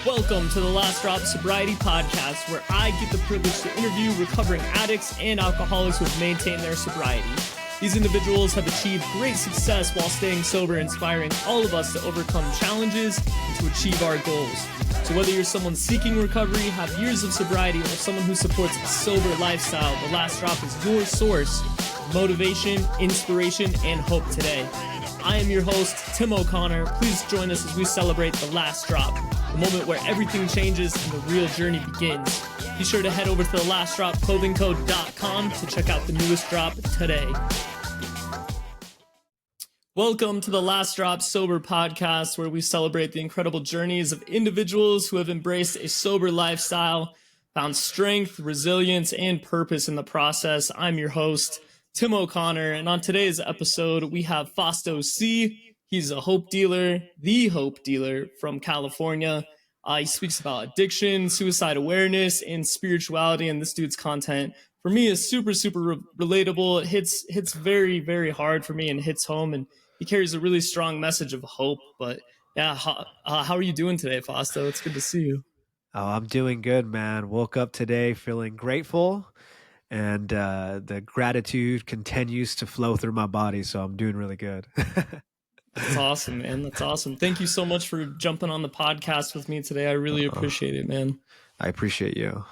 Welcome to the Last Drop Sobriety Podcast, where I get the privilege to interview recovering addicts and alcoholics who have maintained their sobriety. These individuals have achieved great success while staying sober, inspiring all of us to overcome challenges and to achieve our goals. So whether you're someone seeking recovery, have years of sobriety, or someone who supports a sober lifestyle, the Last Drop is your source of motivation, inspiration, and hope today. I am your host, Tim O'Connor. Please join us as we celebrate the Last Drop, the moment where everything changes and the real journey begins. Be sure to head over to thelastdropclothingco.com to check out the newest drop today. Welcome to the Last Drop Sober Podcast, where we celebrate the incredible journeys of individuals who have embraced a sober lifestyle, found strength, resilience, and purpose in the process. I'm your host, Tim O'Connor, and on today's episode, we have Fausto C. He's a hope dealer, the hope dealer from California. He speaks about addiction, suicide awareness, and spirituality, and this dude's content, for me, is super relatable. It hits very, very hard for me and hits home, and he carries a really strong message of hope. But yeah, how are you doing today, Fausto? It's good to see you. Oh, I'm doing good, man. Woke up today feeling grateful, and the gratitude continues to flow through my body, so I'm doing really good. That's awesome, man. That's awesome. Thank you so much for jumping on the podcast with me today. I really appreciate it, man. I appreciate you.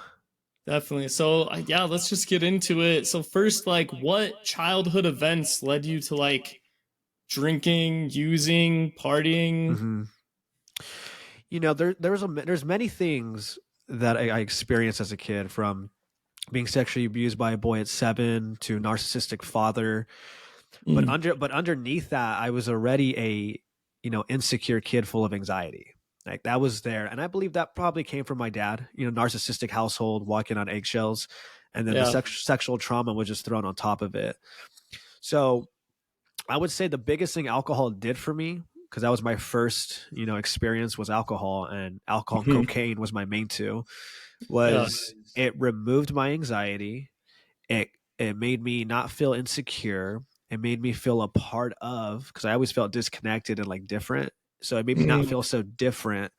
Definitely. So yeah, let's just get into it. So first, what childhood events led you to drinking, using, partying? Mm-hmm. You know, there's many things that I experienced as a kid, from being sexually abused by a boy at 7 to narcissistic father. But underneath that, I was already a, insecure kid full of anxiety. Like, that was there. And I believe that probably came from my dad, narcissistic household, walking on eggshells. And then the sexual trauma was just thrown on top of it. So I would say the biggest thing alcohol did for me, because that was my first, experience, was alcohol, and alcohol and cocaine was my main two, was it removed my anxiety. It made me not feel insecure. It made me feel a part of, because I always felt disconnected and different. So it made me not feel so different.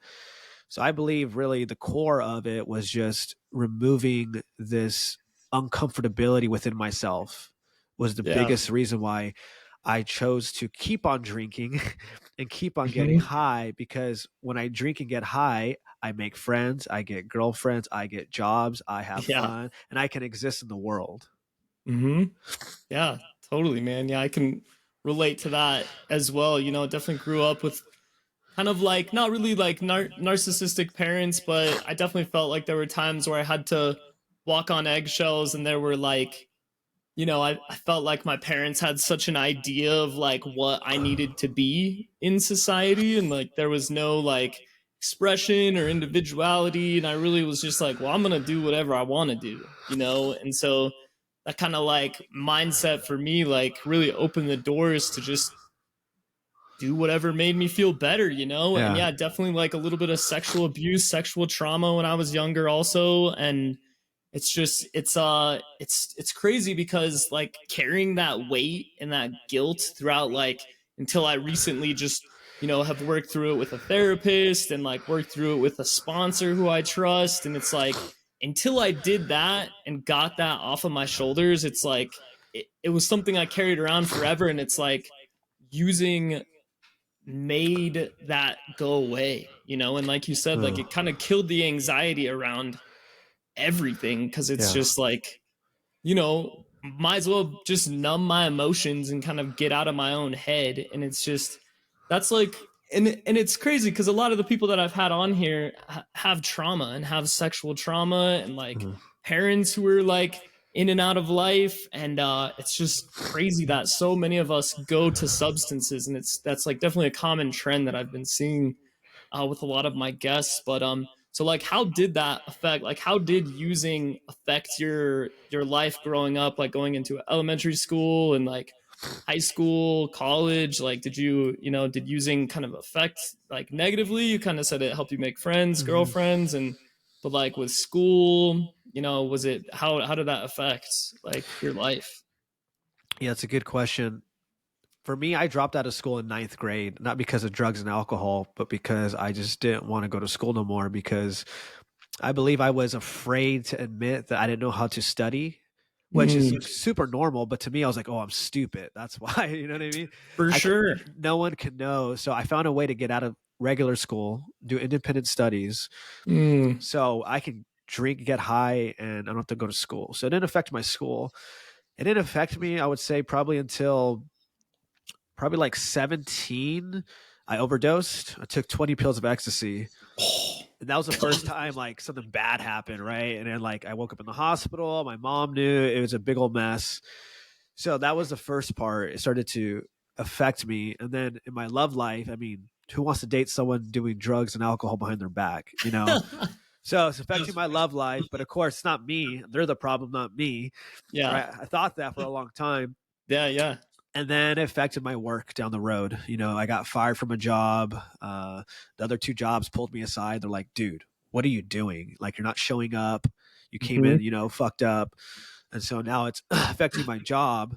So I believe really the core of it was just removing this uncomfortability within myself was the biggest reason why I chose to keep on drinking and keep on getting high, because when I drink and get high, I make friends, I get girlfriends, I get jobs, I have fun, and I can exist in the world. Yeah, totally, man. Yeah, I can relate to that as well. Definitely grew up with kind of not really narcissistic parents, but I definitely felt like there were times where I had to walk on eggshells, and there were I felt like my parents had such an idea of what I needed to be in society, and there was no expression or individuality, and I really was just well, I'm gonna do whatever I want to do, and so that kind of mindset for me really opened the doors to just do whatever made me feel better, and definitely a little bit of sexual abuse, sexual trauma when I was younger also. And it's just it's crazy because carrying that weight and that guilt throughout until I recently just have worked through it with a therapist and worked through it with a sponsor who I trust, and it's until I did that and got that off of my shoulders, it's it was something I carried around forever, and it's using made that go away, and like you said, it kind of killed the anxiety around everything, because it's just might as well just numb my emotions and kind of get out of my own head. And it's just, that's and it's crazy because a lot of the people that I've had on here have trauma and have sexual trauma and parents who are in and out of life. And it's just crazy that so many of us go to substances, and that's definitely a common trend that I've been seeing with a lot of my guests. But so how did that affect, how did using affect your life growing up, going into elementary school and high school, college? Did did using kind of affect negatively? You kind of said it helped you make friends, girlfriends, but with school, was it, how did that affect your life? Yeah, it's a good question. for me, I dropped out of school in ninth grade, not because of drugs and alcohol, but because I just didn't want to go to school no more because I believe I was afraid to admit that I didn't know how to study, which is Mm, super normal. But to me, I was like, oh, I'm stupid. That's why. You know what I mean? for I can, sure. no one can know. So I found a way to get out of regular school, do independent studies, Mm. so I can drink, get high, and I don't have to go to school. So it didn't affect my school. It didn't affect me, I would say, probably until probably like 17. I overdosed. I took 20 pills of ecstasy. Oh, And that was the first God. time like something bad happened, right? And then like I woke up in the hospital. My mom knew it was a big old mess. So that was the first part. It started to affect me. And then in my love life, I mean, who wants to date someone doing drugs and alcohol behind their back, you know? So it's affecting my love life, but of course, it's not me. They're the problem, not me. Yeah. Right? I thought that for a long time. Yeah. Yeah. And then it affected my work down the road. You know, I got fired from a job. The other two jobs pulled me aside. They're like, dude, what are you doing? Like, you're not showing up. You came Hmm. in, you know, fucked up. And so now it's affecting my job.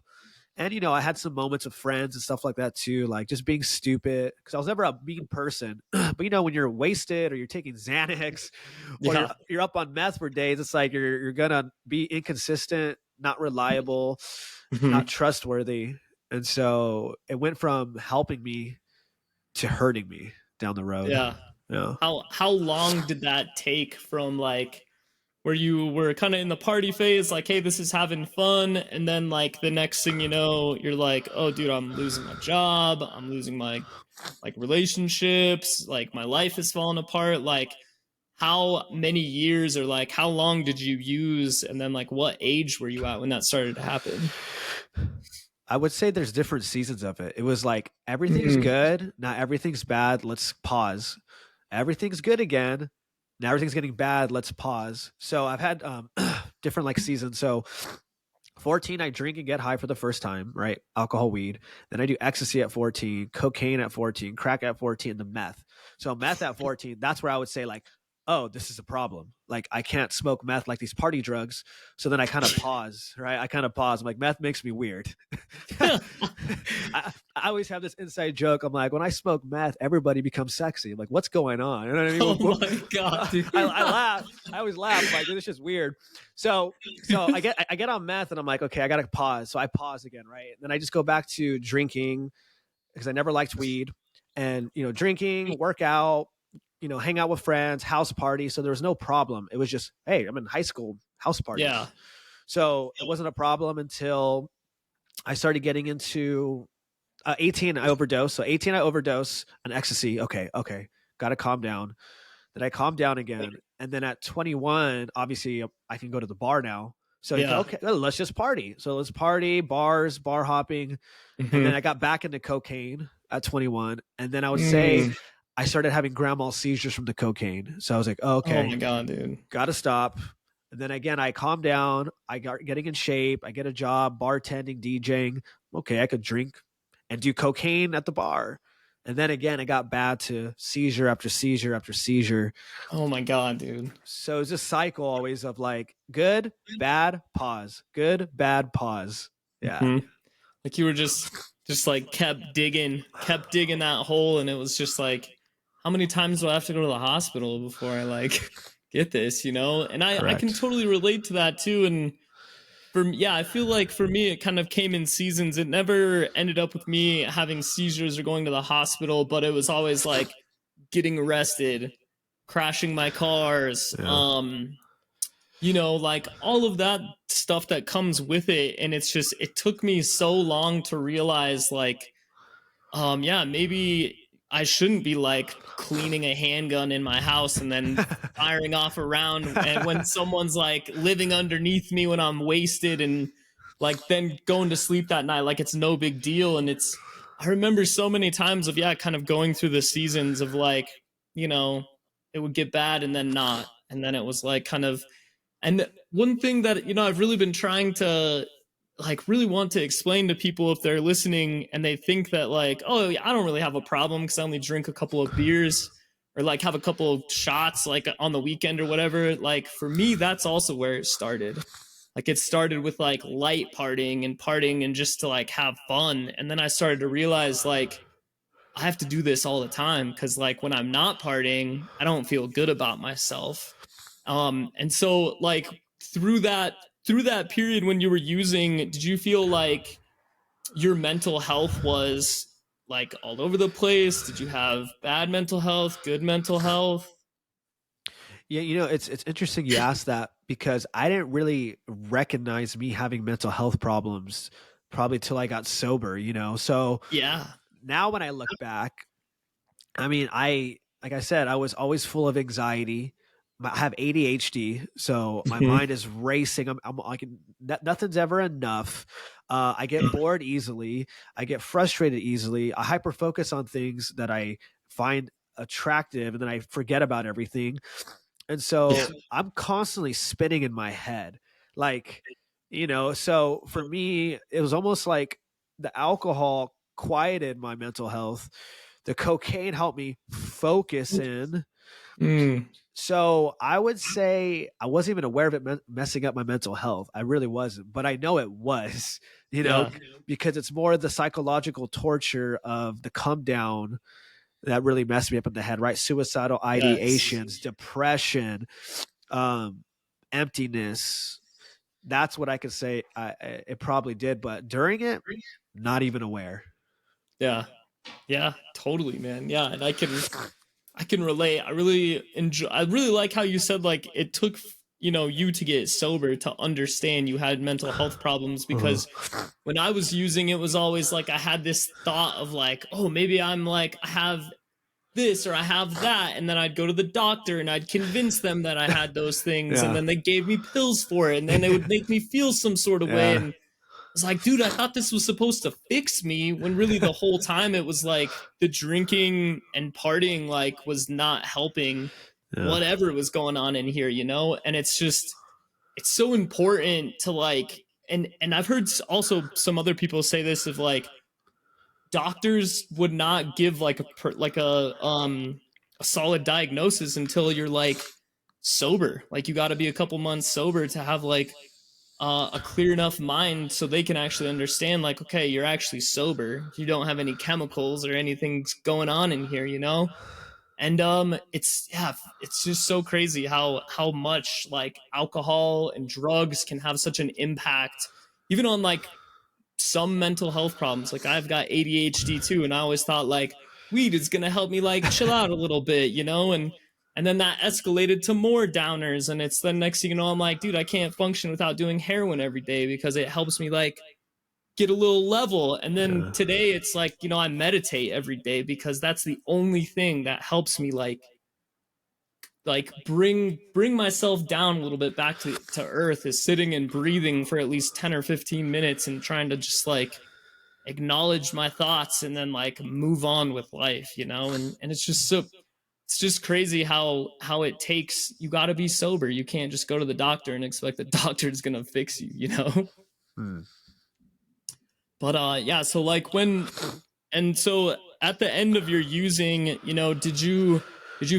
And, you know, I had some moments with friends and stuff like that too, like just being stupid because I was never a mean person. But, you know, when you're wasted or you're taking Xanax or Yeah. you're up on meth for days, it's like you're going to be inconsistent, not reliable, Hmm. not trustworthy. And so it went from helping me to hurting me down the road. Yeah. Yeah. How long did that take from like where you were kind of in the party phase, like, hey, this is having fun, and then like the next thing you know, you're like, oh, dude, I'm losing my job, I'm losing my like relationships, like my life is falling apart. Like, how many years or like how long did you use, and then like what age were you at when that started to happen? I would say there's different seasons of it. It was like everything's Mm, good, now everything's bad, let's pause. Everything's good again. Now everything's getting bad, let's pause. So I've had different like seasons. So 14, I drink and get high for the first time, right? Alcohol, weed. Then I do ecstasy at 14, cocaine at 14, crack at 14, the meth. So meth at 14, that's where I would say like, oh, this is a problem. Like I can't smoke meth like these party drugs. So then I kind of pause, right? I kind of pause. I'm like, meth makes me weird. I always have this inside joke. I'm like, when I smoke meth, everybody becomes sexy. I'm like, what's going on? You know what I oh mean? my god, dude. I laugh. I always laugh. I'm like, this is just weird. So I get on meth and I'm like, okay, I gotta pause. So I pause again, right? And then I just go back to drinking because I never liked weed. And you know, drinking, work out, you know, hang out with friends, house parties. So there was no problem. It was just, hey, I'm in high school, house parties. Yeah. So it wasn't a problem until I started getting into 18. I overdose. So 18, I overdose on ecstasy. Okay, got to calm down. Then I calmed down again. And then at 21, obviously I can go to the bar now. So Yeah. okay, well, let's just party. So let's party, bars, bar hopping. And then Hmm. I got back into cocaine at 21. And then I would say Mm. I started having grand mal seizures from the cocaine. So I was like, oh, Oh okay, my god, dude. got to stop. And then again, I calm down. I got getting in shape. I get a job bartending, DJing. Okay, I could drink and do cocaine at the bar. And then again, it got bad to seizure after seizure after seizure. Oh my god, dude. So it's this cycle always of like good, bad, pause, good, bad, pause. Yeah. Hmm. Like you were just like kept digging that hole, and it was just like, how many times do I have to go to the hospital before I like get this, you know? And I can Correct. totally relate to that too. And yeah, I feel like for me it kind of came in seasons. It never ended up with me having seizures or going to the hospital, but it was always like getting arrested, crashing my cars, Yeah. you know, like all of that stuff that comes with it. And it's just, it took me so long to realize, like, yeah, maybe I shouldn't be like cleaning a handgun in my house and then firing off around, and when someone's like living underneath me when I'm wasted, and like then going to sleep that night like it's no big deal. And it's, I remember so many times of, yeah, kind of going through the seasons of like, you know, it would get bad and then not, and then it was like kind of. And one thing that, you know, I've really been trying to like really want to explain to people if they're listening and they think that like, oh, yeah, I don't really have a problem because I only drink a couple of beers or like have a couple of shots like on the weekend or whatever. Like for me, that's also where it started. Like it started with like light partying and partying and just to like have fun. And then I started to realize like I have to do this all the time because like when I'm not partying, I don't feel good about myself. And so like through that through that period when you were using, did you feel like your mental health was like all over the place? Did you have bad mental health, good mental health? Yeah, it's interesting you asked that because I didn't really recognize me having mental health problems probably till I got sober. So Yeah. now when I look back, I mean, like I said, I was always full of anxiety. I have ADHD, so my Hmm. mind is racing. Nothing's ever enough. I get bored easily. I get frustrated easily. I hyper focus on things that I find attractive, and then I forget about everything. And Yeah. so I'm constantly spinning in my head. Like, so for me, it was almost like the alcohol quieted my mental health. The cocaine helped me focus in. Mm, So I would say I wasn't even aware of it messing up my mental health. I really wasn't, but I know it was, you know, yeah. because it's more the psychological torture of the come down that really messed me up in the head, right? Suicidal Yes. ideations, depression, um, emptiness. That's what I could say. It probably did, but during it, not even aware. Yeah. Yeah. Totally, man. Yeah. And I can relate. I really like how you said like it took, you to get sober to understand you had mental health problems Uh-huh. because when I was using it was always like I had this thought of like, oh, maybe I'm like I have this or I have that. And then I'd go to the doctor and I'd convince them that I had those things. And Yeah, then they gave me pills for it. And then they would make me feel some sort of way. yeah, And I was like, dude, I thought this was supposed to fix me when really the whole time it was like the drinking and partying like was not helping yeah. whatever was going on in here, And it's just it's so important to like and I've heard also some other people say this of like doctors would not give like a solid diagnosis until you're like sober. Like you got to be a couple months sober to have like a clear enough mind so they can actually understand like okay you're actually sober, you don't have any chemicals or anything going on in here, and it's yeah it's just so crazy how much like alcohol and drugs can have such an impact even on like some mental health problems. Like I've got ADHD too, and I always thought like weed is gonna help me like chill out a little bit, and then that escalated to more downers, and it's the next thing you know, I'm like, dude, I can't function without doing heroin every day because it helps me like get a little level. And then Yeah. today it's like, I meditate every day because that's the only thing that helps me like bring myself down a little bit back to earth is sitting and breathing for at least 10 or 15 minutes and trying to just like acknowledge my thoughts and then like move on with life, and it's just crazy how it takes you got to be sober. You can't just go to the doctor and expect the doctor is going to fix you. Hmm. But yeah, so like when and so at the end of your using, did you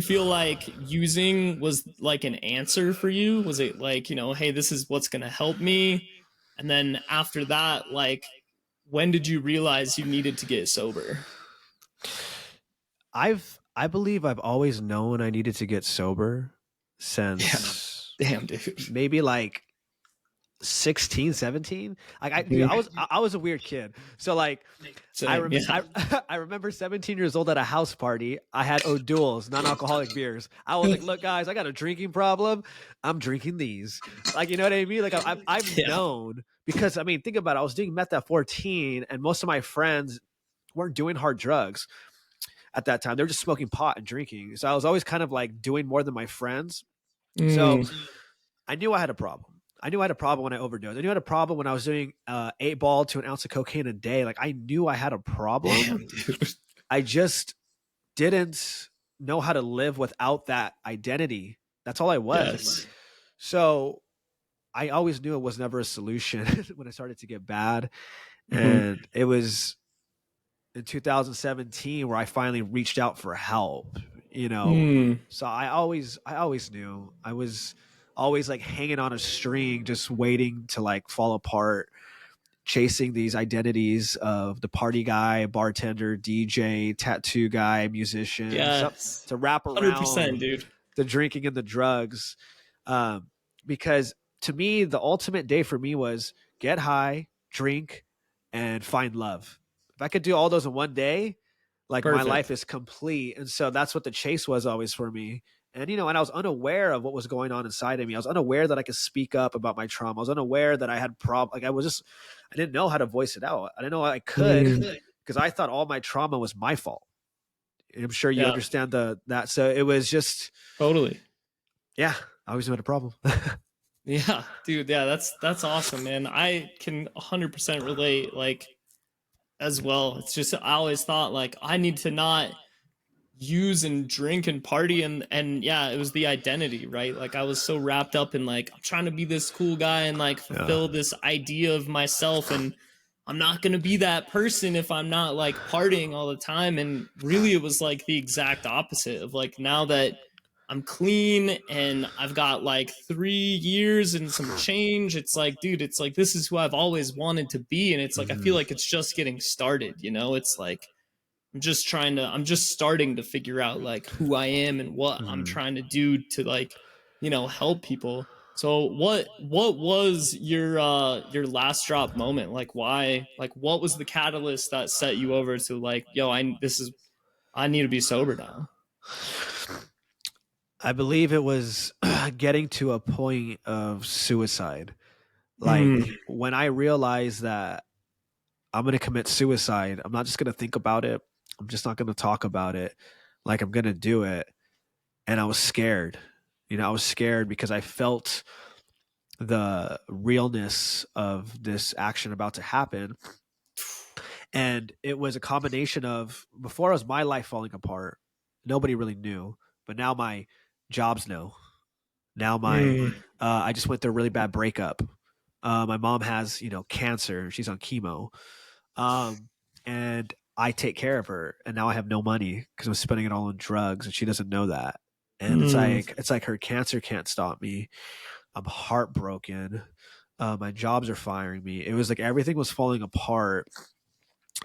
feel like using was like an answer for you? Was it like, hey, this is what's going to help me? And then after that, like when did you realize you needed to get sober? I believe I've always known I needed to get sober Yeah. since Damn, dude. maybe like 16, 17. Like dude, Mhm. I was a weird kid. So like Same. Yeah. I remember 17 years old at a house party. I had O'Doul's non-alcoholic beers. I was like, look, guys, I got a drinking problem. I'm drinking these. Like, you know what I mean? Like I've Yeah. known because I mean, think about it. I was doing meth at 14, and most of my friends weren't doing hard drugs at that time. They were just smoking pot and drinking. So I was always kind of like doing more than my friends. So Mm. I knew I had a problem. I knew I had a problem when I overdosed. I knew I had a problem when I was doing 8 ball to an ounce of cocaine a day. Like I knew I had a problem. Damn, dude. I just didn't know how to live without that identity. That's all I was. Yes. So I always knew it was never a solution when it started to get bad. Hmm. And it was in 2017 where I finally reached out for help, you know. Mm. So I always knew I was always like hanging on a string, just waiting to like fall apart, chasing these identities of the party guy, bartender, DJ, tattoo guy, musician, so, Yes. to wrap 100%, around dude. the drinking and the drugs. Um, because to me, the ultimate day for me was get high, drink, and find love. If I could do all those in one day, like my life Perfect. is complete. And so that's what the chase was always for me. And and I was unaware of what was going on inside of me. I was unaware that I could speak up about my trauma. I was unaware that I had like I didn't know how to voice it out. I didn't know I could Mm, because I thought all my trauma was my fault. And I'm sure you yeah, understand that. So it was just, totally. yeah, I always had a problem. Yeah, dude. Yeah, that's awesome, man. I can 100% relate, like, as well. It's just I always thought like I need to not use and drink and party, and yeah, it was the identity, right? Like I was so wrapped up in like I'm trying to be this cool guy and like Yeah. fulfill this idea of myself, and I'm not going to be that person if I'm not like partying all the time. And really it was like the exact opposite of like now that I'm clean and I've got like 3 years and some change, it's like, dude, it's like this is who I've always wanted to be. And it's like I Mhm. feel like it's just getting started, you know? It's like I'm just starting to figure out like who I am and what I'm Mhm. trying to do to like, help people. So what was your last drop moment? Like why, like what was the catalyst that set you over to like, yo, I need to be sober now. I believe it was getting to a point of suicide. Like Mm, when I realized that I'm going to commit suicide, I'm not just going to think about it. I'm just not going to talk about it. Like I'm going to do it. And I was scared. I was scared because I felt the realness of this action about to happen. And it was a combination of before it was my life falling apart. Nobody really knew, but now my jobs know. Now mm, I just went through a really bad breakup. My mom has cancer. She's on chemo, um, and I take care of her. And now I have no money because I'm spending it all on drugs, and she doesn't know that. And mm, it's like her cancer can't stop me. I'm heartbroken. My jobs are firing me. It was like everything was falling apart,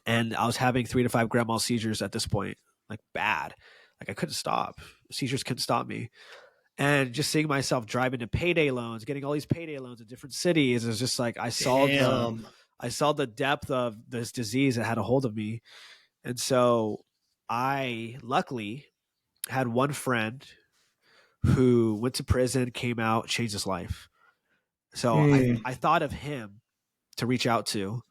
and I was having 3 to 5 grand mal seizures at this point, like bad. Like I couldn't stop. Seizures couldn't stop me. And just seeing myself driving to payday loans, getting all these payday loans in different cities is just like damn. I saw the depth of this disease that had a hold of me. And so I luckily had one friend who went to prison, came out, changed his life. So Mm, I thought of him to reach out to.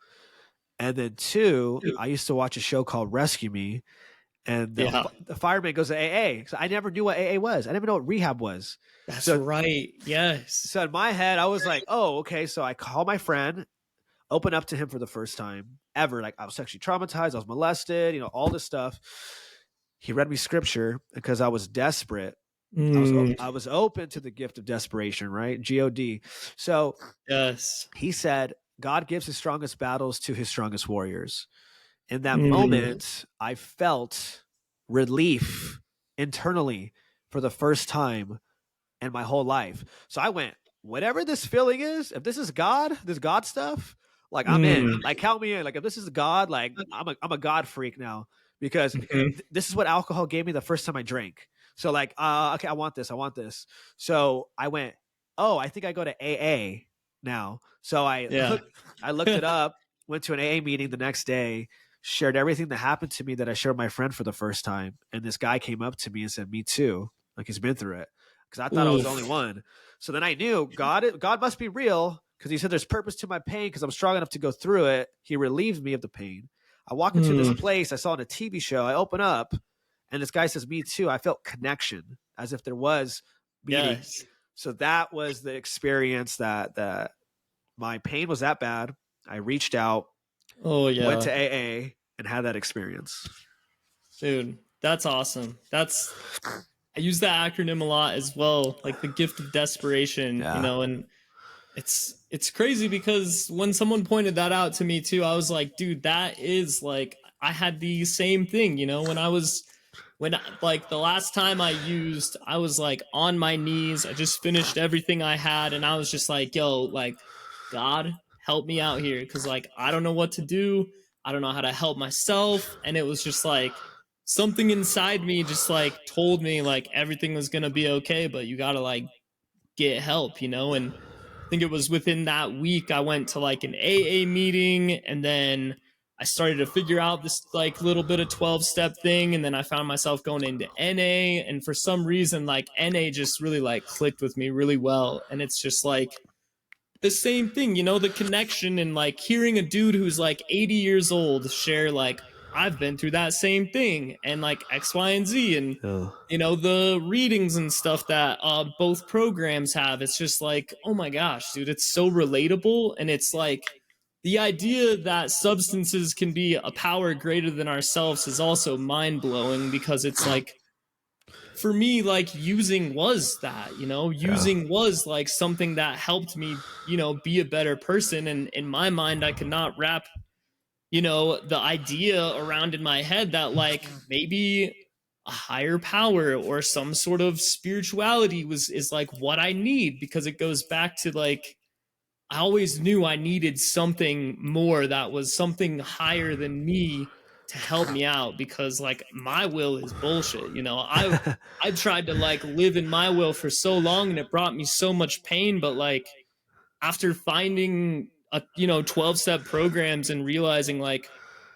And then two, I used to watch a show called Rescue Me, and yeah, the fireman goes to AA. So I never knew what AA was. I didn't even know what rehab was. that's So right. Yes. so in my head, I was like, oh, okay. So I call my friend, open up to him for the first time ever. Like I was sexually traumatized, I was molested, all this stuff. He read me scripture because I was desperate. Mm, I was open to the gift of desperation, right? God. So yes. he said, God gives his strongest battles to his strongest warriors. In that Mm, moment, I felt relief internally for the first time in my whole life. So I went, whatever this feeling is, if this is God, this God stuff, like I'm in. mm, Like count me in. Like if this is God, like I'm a God freak now because mhm. this is what alcohol gave me the first time I drank. So like, okay, I want this. I want this. So I went, oh, I think I go to AA now. So Yeah. I looked it up, went to an AA meeting the next day, shared everything that happened to me that I shared with my friend for the first time. And this guy came up to me and said, me too. Like he's been through it because I thought I was the only Oof. one. So then I knew God must be real because he said there's purpose to my pain because I'm strong enough to go through it. He relieved me of the pain. I walk into this Mm, place I saw on a TV show. I open up and this guy says, me too. I felt connection as if there was meeting. yes. So that was the experience that my pain was that bad. I reached out, Oh went to yeah. AA and had that experience. Dude, that's awesome. That's I use that acronym a lot as well, like the gift of desperation, Yeah. and it's crazy because when someone pointed that out to me too, I was like, dude, that is like I had the same thing, when I was like the last time I used, I was like on my knees. I just finished everything I had, and I was just like, yo, like, God, help me out here. Cause like, I don't know what to do. I don't know how to help myself. And it was just like something inside me just like told me like everything was going to be okay, but you got to like get help, you know? And I think it was within that week I went to like an AA meeting, and then I started to figure out this like little bit of 12-step thing, and then I found myself going into NA, and for some reason like NA just really like clicked with me really well, and it's just like the same thing, you know, the connection, and like hearing a dude who's like 80 years old share like I've been through that same thing and like X, Y, and Z, and Oh, you know the readings and stuff that both programs have. It's just like, oh my gosh, dude, it's so relatable, and it's like the idea that substances can be a power greater than ourselves is also mind blowing, because it's like for me, like using was that, you know, yeah. using was like something that helped me, you know, be a better person. And in my mind, I could not wrap, you know, the idea around in my head that like maybe a higher power or some sort of spirituality was is like what I need, because it goes back to like I always knew I needed something more that was something higher than me to help me out, because like my will is bullshit. You know, I tried to like live in my will for so long, and it brought me so much pain, but like after finding a, you know, 12-step programs and realizing like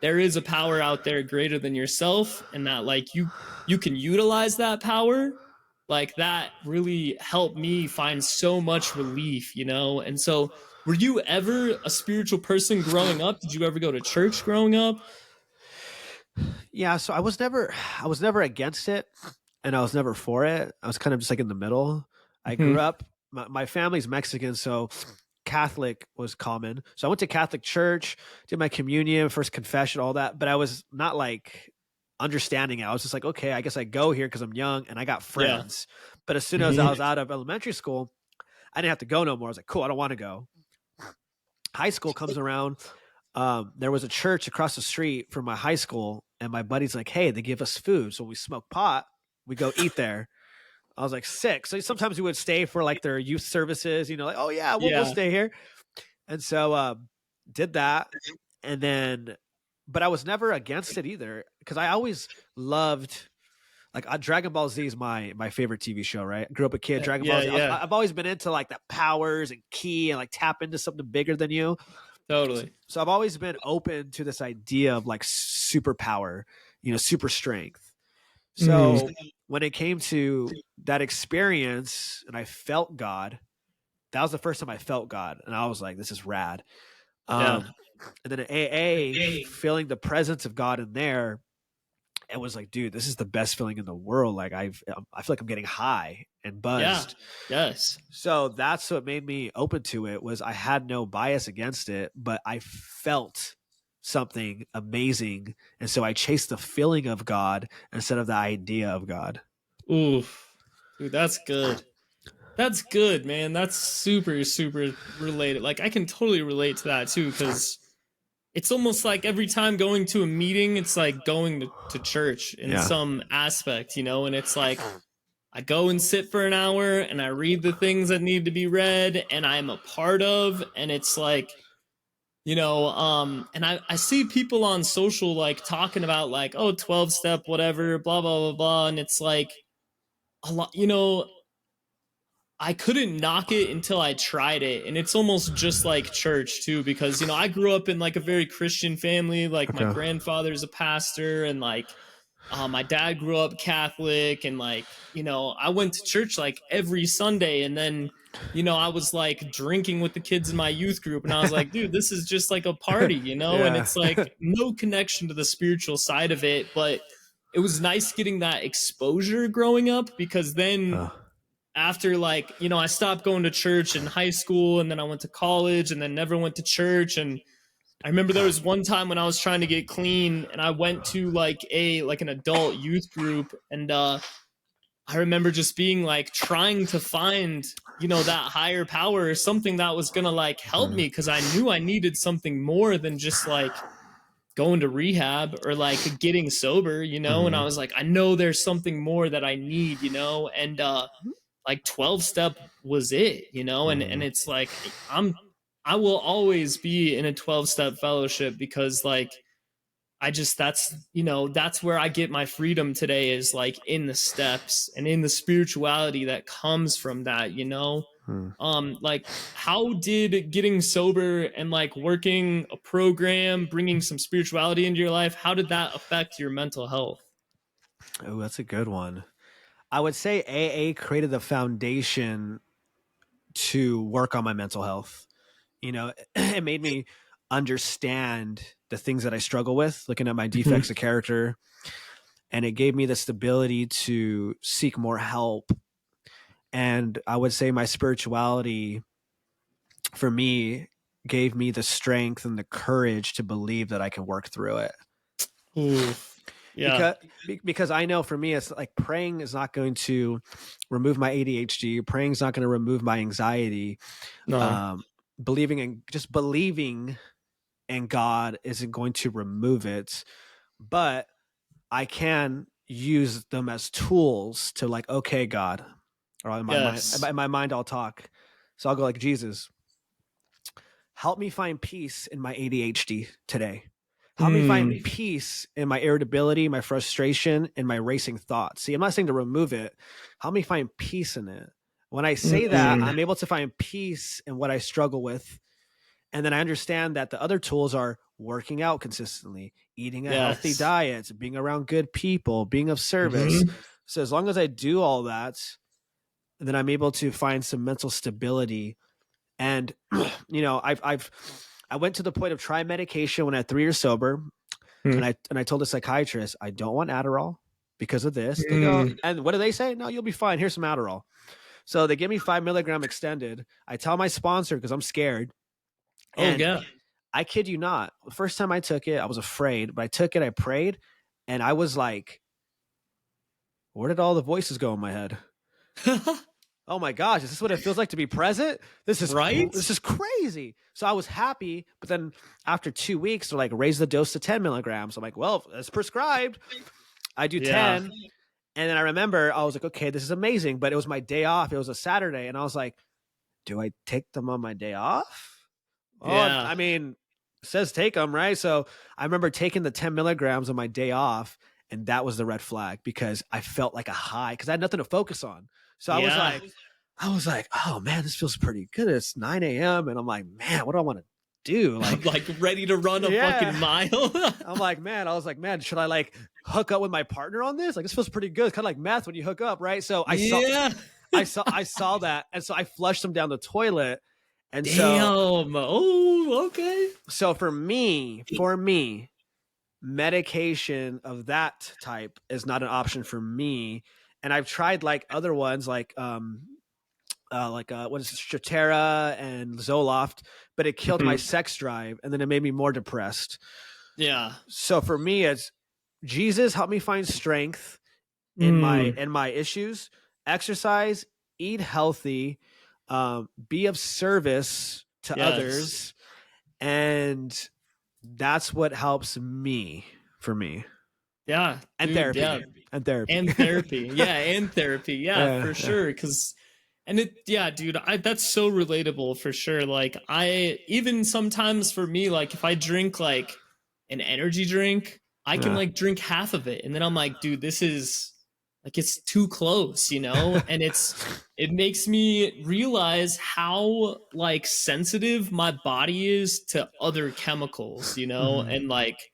there is a power out there greater than yourself, and that like you can utilize that power, like that really helped me find so much relief, you know. And so were you ever a spiritual person growing up? Did you ever go to church growing up? Yeah, so I was never against it, and I was never for it. I was kind of just like in the middle. I grew Mhm. up. My family's Mexican, so Catholic was common. So I went to Catholic church, did my communion, first confession, all that. But I was not like understanding it. I was just like, okay, I guess I go here because I'm young and I got Yeah. friends. But as soon as I Mhm. was out of elementary school, I didn't have to go no more. I was like, cool, I don't want to go. High school comes around. There was a church across the street from my high school, and my buddy's like, hey, they give us food. So we smoke pot, we go eat there. I was like, sick. So sometimes we would stay for like their youth services, you know, like, oh yeah, we'll Yeah. stay here. And so did that. And then, but I was never against it either, because I always loved, like, Dragon Ball Z is my favorite TV show, right? I grew up a kid, Dragon Ball Yeah, Z. yeah. I've always been into like that powers and ki and like tap into something bigger than you. Totally. So I've always been open to this idea of like superpower, you know, super strength. Mhm. So when it came to that experience and I felt God, that was the first time I felt God. And I was like, this is rad. Yeah. And then at AA, feeling the presence of God in there, it was like, dude, this is the best feeling in the world. Like I feel like I'm getting high and Yeah. buzzed. Yes. So that's what made me open to it. Was I had no bias against it, but I felt something amazing, and so I chased the feeling of God instead of the idea of God. Oof. Dude, that's good. That's good, man. That's super, super related. Like, I can totally relate to that too, because it's almost like every time going to a meeting, it's like going to church in Yeah. some aspect, you know? And it's like, I go and sit for an hour and I read the things that need to be read and I'm a part of. And it's like, you know, and I see people on social like talking about like, oh, 12 step, whatever, blah, blah, blah, blah. And it's like, a lot, you know, I couldn't knock it until I tried it. And it's almost just like church too, because, you know, I grew up in like a very Christian family. Like my Okay. grandfather's a pastor, and like my dad grew up Catholic. And like, you know, I went to church like every Sunday. And then, you know, I was like drinking with the kids in my youth group. And I was like, dude, this is just like a party, you know? And Yeah. it's like no connection to the spiritual side of it. But it was nice getting that exposure growing up, because then Oh. after like, you know, I stopped going to church in high school, and then I went to college and then never went to church. And I remember there was one time when I was trying to get clean, and I went to like an adult youth group. And I remember just being like trying to find, you know, that higher power or something that was gonna like help Mm. me, because I knew I needed something more than just like going to rehab or like getting sober, you know, and I Mhm. was like, I know there's something more that I need, you know, and like 12 step was it, you know, and Mhm. it's like I will always be in a 12 step fellowship because like I just that's you know that's where I get my freedom today is like in the steps and in the spirituality that comes from that, you know. Hmm. Like how did getting sober and like working a program, bringing some spirituality into your life, how did that affect your mental health? Oh, that's a good one. I would say AA created the foundation to work on my mental health. You know, it made me understand the things that I struggle with, looking at my defects Mhm. of character, and it gave me the stability to seek more help. And I would say my spirituality for me gave me the strength and the courage to believe that I can work through it. Oof. Yeah. because because I know for me it's like praying is not going to remove my ADHD. Praying is not going to remove my anxiety. No. Um, believing in God isn't going to remove it, but I can use them as tools to like, okay, God, or Yes. in my mind, I'll talk. So I'll go like, Jesus, help me find peace in my ADHD today. Help me find Mm. peace in my irritability, my frustration, and my racing thoughts. See, I'm not saying to remove it. Help me find peace in it. When I say that, Mm. I'm able to find peace in what I struggle with. And then I understand that the other tools are working out consistently, eating a healthy Yes. diet, being around good people, being of service. Hmm. So as long as I do all that, then I'm able to find some mental stability. And you know, I went to the point of trying medication when I had 3 years sober, and I told the psychiatrist I don't want Adderall because of this. They go, Mm. and what do they say? No, you'll be fine. Here's some Adderall. So they give me 5 milligram extended. I tell my sponsor because I'm scared, Oh and yeah. I kid you not, the first time I took it, I was afraid, but I took it, I prayed, and I was like, where did all the voices go in my head? Oh my gosh, is this what it feels like to be present? Right? This is crazy. So I was happy, but then after 2 weeks, they're like, raise the dose to 10 milligrams. I'm like, well, it's prescribed. I do Yeah. 10. And then I remember I was like, okay, this is amazing. But it was my day off. It was a Saturday. And I was like, do I take them on my day off? Oh, Yeah. I mean, it says take them, right? So I remember taking the 10 milligrams on my day off. And that was the red flag because I felt like a high because I had nothing to focus on. So Yeah. I was like, oh man, this feels pretty good. It's 9 a.m. And I'm like, man, what do I want to do? I'm Like, like ready to run a fucking yeah. mile. I was like, man, should I like hook up with my partner on this? Like, this feels pretty good. It's kind of like meth when you hook up, right? So Yeah. I saw that. And so I flushed them down the toilet. And Damn. Oh, okay. so for me, medication of that type is not an option for me. And I've tried like other ones like what is it, Stratera and Zoloft, but it killed my Mhm. sex drive and then it made me more depressed. Yeah. So for me, it's Jesus help me find strength Mm. in my issues, exercise, eat healthy, be of service to Yes. others, and that's what helps me for me. Yeah, And dude. therapy. Yeah. And therapy. And therapy. Yeah, and therapy. Yeah, for Yeah. sure. Cause and it yeah, dude, that's so relatable for sure. Like I even sometimes for me, like if I drink like an energy drink, I can Yeah. like drink half of it. And then I'm like, dude, this is like it's too close, you know? And it makes me realize how like sensitive my body is to other chemicals, you know? Mhm. And like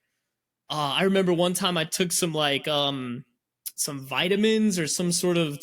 I remember one time I took some vitamins or some sort of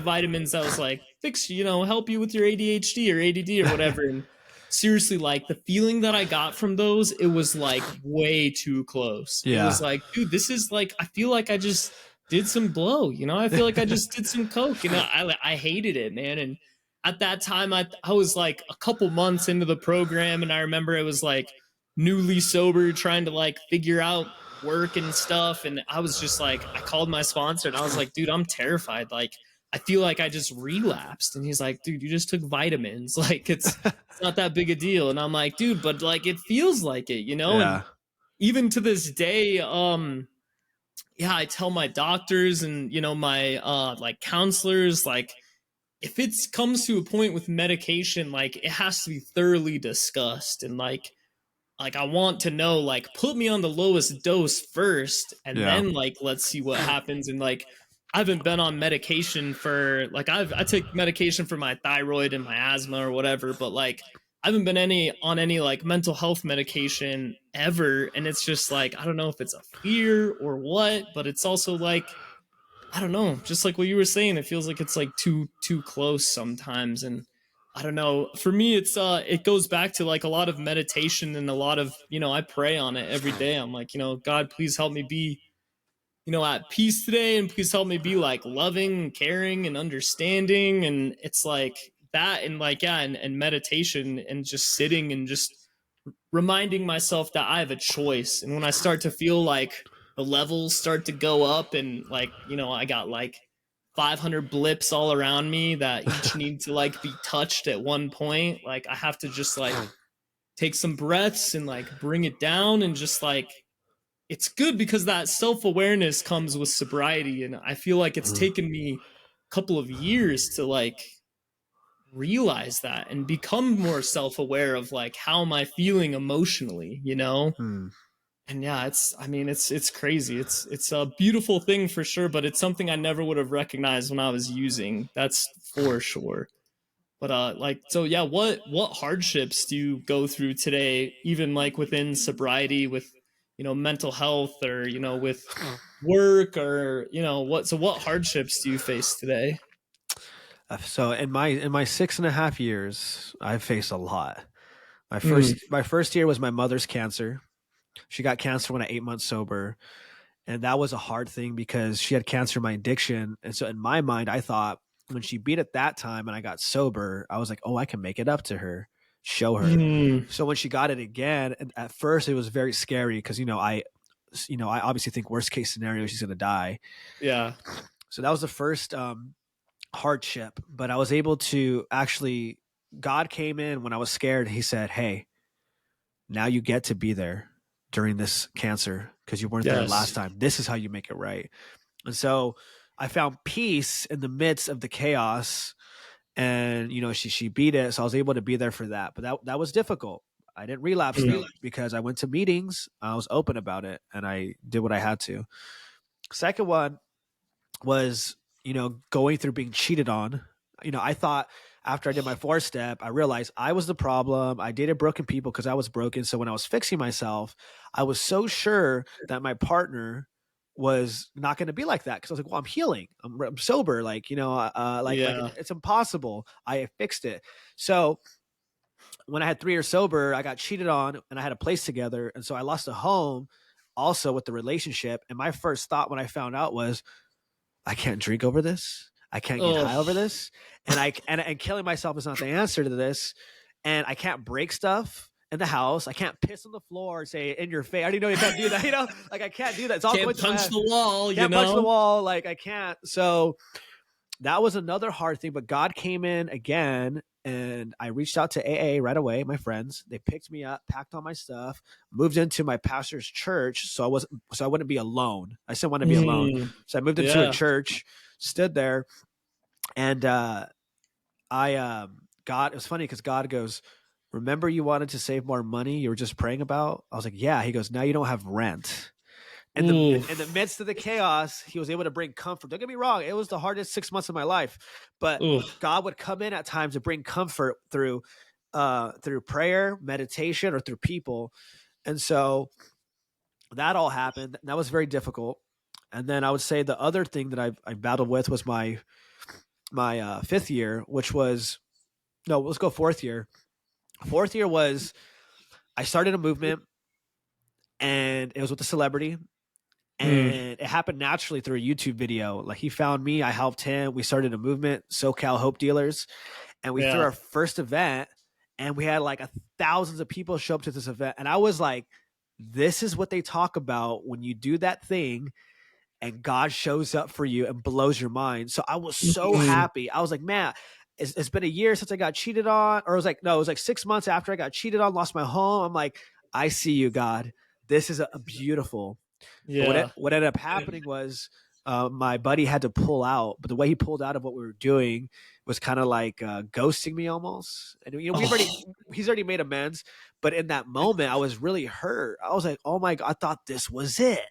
vitamins that was like fix you know help you with your ADHD or ADD or whatever. And seriously, like the feeling that I got from those, it was like way too close. It was Yeah. like, dude, this is like I feel like I just did some blow. You know, I feel like I just did some coke. You know, I hated it, man. And at that time, I was like a couple months into the program, and I remember it was like newly sober, trying to like figure out work and stuff. And I was just like, I called my sponsor and I was like, dude, I'm terrified. Like, I feel like I just relapsed. And he's like, dude, you just took vitamins. Like, it's not that big a deal. And I'm like, dude, but like, it feels like it, you know? And Yeah. even to this day, yeah, I tell my doctors and my like counselors, like if it comes to a point with medication, like it has to be thoroughly discussed, and like I want to know, like put me on the lowest dose first and Yeah. then like let's see what happens. And like I haven't been on medication for like I take medication for my thyroid and my asthma or whatever, but like I haven't been any like mental health medication ever. And it's just like I don't know if it's a fear or what, but it's also like I don't know, just like what you were saying, it feels like it's like too close sometimes. And I don't know. For me it's it goes back to like a lot of meditation and a lot of, I pray on it every day. I'm like, God, please help me be, at peace today, and please help me be like loving and caring and understanding. And it's like that, and like yeah, and meditation and just sitting and just reminding myself that I have a choice. And when I start to feel like the levels start to go up and like, I got like 500 blips all around me that each need to like be touched at one point, like I have to just like take some breaths and like bring it down. And just like it's good because that self-awareness comes with sobriety, and I feel like it's taken me a couple of years to like realize that and become more self-aware of like how am I feeling emotionally. Hmm. And yeah, it's crazy. It's a beautiful thing for sure, but it's something I never would have recognized when I was using. That's for sure. But like so yeah, what hardships do you go through today, even like within sobriety, with mental health, or with work, or what hardships do you face today? So in my 6.5 years, I've faced a lot. My Mm. first year was my mother's cancer. She got cancer when I 8 months sober, and that was a hard thing because she had cancer in my addiction. And so in my mind, I thought when she beat it that time and I got sober, I was like, oh, I can make it up to her, show her. Mm. So when she got it again, and at first it was very scary because I obviously think worst case scenario she's gonna die. Yeah. So that was the first hardship. But I was able to actually. God came in when I was scared. He said, "Hey, now you get to be there during this cancer because you weren't there last Yes. time. This is how you make it right." And so I found peace in the midst of the chaos. And she beat it, so I was able to be there for that. But that was difficult. I didn't relapse Mm. though because I went to meetings. I was open about it, and I did what I had to. Second one was going through being cheated on. I thought after I did my 4 step, I realized I was the problem. I dated broken people because I was broken. So when I was fixing myself, I was so sure that my partner was not going to be like that because I was like, well, I'm healing, I'm sober, like Yeah. it's impossible. I fixed it. So when I had 3 years sober, I got cheated on and I had a place together, and so I lost a home also with the relationship. And my first thought when I found out was, I can't drink over this. I can't get Oh. high over this. And killing myself is not the answer to this. And I can't break stuff in the house. I can't piss on the floor and say in your face. I already know you can't do that. Like I can't do that. It's all Can't going through my punch head. the wall, Can't punch the wall. Like I can't. So that was another hard thing. But God came in again, and I reached out to AA right away. My friends, they picked me up, packed all my stuff, moved into my pastor's church, so I wouldn't be alone. I still want to be alone, Mm. so I moved into a Yeah. church, stood there, and I God. It was funny because God goes, "Remember, you wanted to save more money. You were just praying about." I was like, "Yeah." He goes, "Now you don't have rent." Ooh. In the midst of the chaos, he was able to bring comfort. Don't get me wrong; it was the hardest 6 months of my life, but Ooh. God would come in at times to bring comfort through prayer, meditation, or through people. And so that all happened. That was very difficult. And then I would say the other thing that I battled with was my fifth year, which was no, let's go fourth year. Fourth year was I started a movement, and it was with a celebrity, Mm. and it happened naturally through a YouTube video. Like he found me, I helped him. We started a movement, SoCal Hope Dealers, and we threw Yeah. our first event, and we had like thousands of people show up to this event, and I was like, "This is what they talk about when you do that thing." And God shows up for you and blows your mind. So I was so Mm. happy. I was like, man, it's been a year since I got cheated on. Or it was like, no, it was like 6 months after I got cheated on, lost my home. I'm like, I see you, God. This is a beautiful. But Yeah. what ended up happening was my buddy had to pull out, but the way he pulled out of what we were doing was kind of like ghosting me almost. And Oh, he's already made amends, but in that moment I was really hurt. I was like, oh my god, I thought this was it.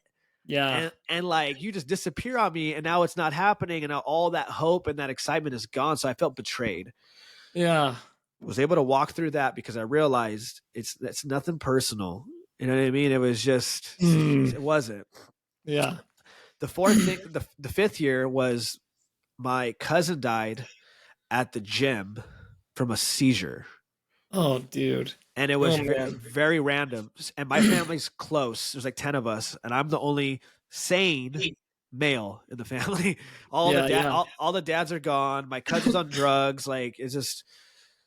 yeah. And like you just disappear on me, and now it's not happening, and now all that hope and that excitement is gone. So I felt betrayed. Yeah. Was able to walk through that because I realized it's nothing personal. You know what I mean? It was just Mm, it wasn't. yeah. The fourth thing, the fifth year was my cousin died at the gym from a seizure, Oh, dude. and it was Oh man. very random. And my family's close. There's like 10 of us, and I'm the only sane male in the family. Yeah, yeah. All the dads are gone. My cousin's on drugs. Like it's just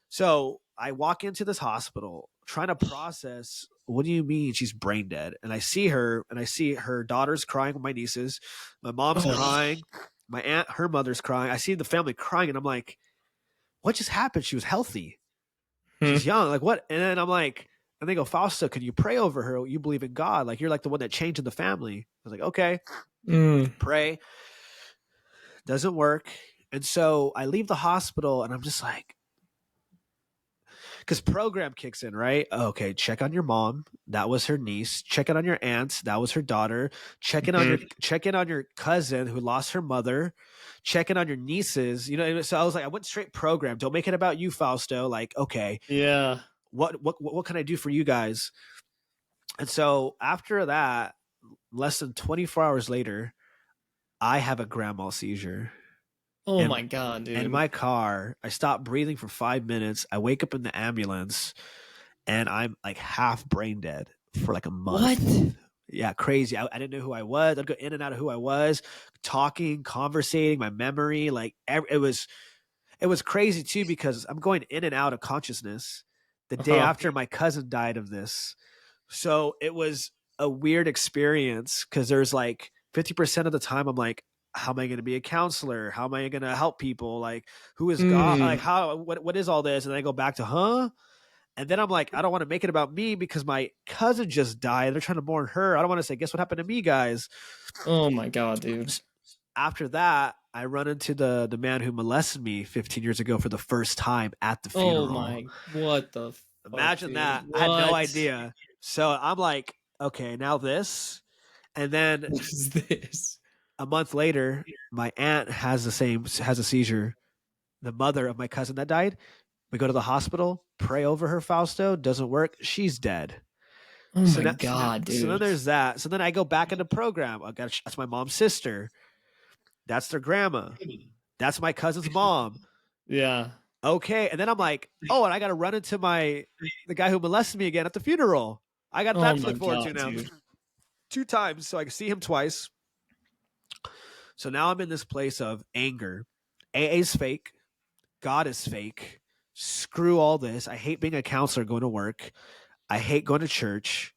so I walk into this hospital trying to process what do you mean she's brain dead? And I see her and I see her daughter's crying with my nieces. My mom's Oh. crying. My aunt, her mother's crying. I see the family crying and I'm like, what just happened? She was healthy. Hmm. She's young. Like what? And then I'm like, and they go, Fausto, can you pray over her? You believe in God. Like you're like the one that changed in the family. I was like, okay, Mm. pray. Doesn't work. And so I leave the hospital and I'm just like, because program kicks in, right? Okay, check on your mom. That was her niece. Check in on your aunt. That was her daughter. Mhm. Check in on your cousin who lost her mother. Check in on your nieces. You know, so I was like, I went straight program. Don't make it about you, Fausto. Like, okay, Yeah. what can I do for you guys? And so after that, less than 24 hours later, I have a grand mal seizure. Oh And my god, in dude. my car, I stop breathing for 5 minutes. I wake up in the ambulance and I'm like half brain dead for like a What? month. Yeah, crazy. I didn't know who I was. I'd go in and out of who I was, talking, conversating, my memory. Like it was crazy too because I'm going in and out of consciousness the day Uh-huh. after my cousin died of this. So it was a weird experience because there's like 50% of the time I'm like, how am I going to be a counselor? How am I going to help people? Like, who is God? Like, Mm. how, what is all this? And then I go back to, huh? And then I'm like, I don't want to make it about me because my cousin just died. They're trying to mourn her. I don't want to say, guess what happened to me, guys? Oh my god, dude. After that, I run into the man who molested me 15 years ago for the first time at the Oh funeral. my, what the fuck, Imagine dude? that. I had no What? idea. So I'm like, okay, now this. And then What is this? a month later, my aunt has a seizure. The mother of my cousin that died. We go to the hospital, pray over her, Fausto. Doesn't work. She's dead. Oh So my now, god, so then dude. there's that. So then I go back in the program. That's my mom's sister. That's their grandma. That's my cousin's mom. Yeah. Okay, and then I'm like, oh, and I got to run into the guy who molested me again at the funeral. I got Oh that to my look forward god, to now. dude. 2 times, so I can see him twice. So now I'm in this place of anger. AA's fake. God is fake. Screw all this. I hate being a counselor going to work. I hate going to church.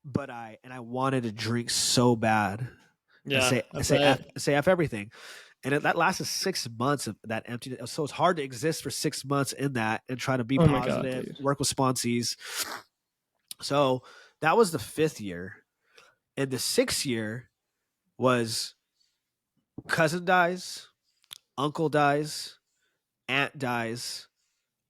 But I wanted to drink so bad and Yeah, I bet. say F everything. And that lasted 6 months of that emptiness. So it's hard to exist for 6 months in that and try to be Oh my god, positive, dude. work with sponsees. So that was the fifth year. And the sixth year was cousin dies, uncle dies, aunt dies.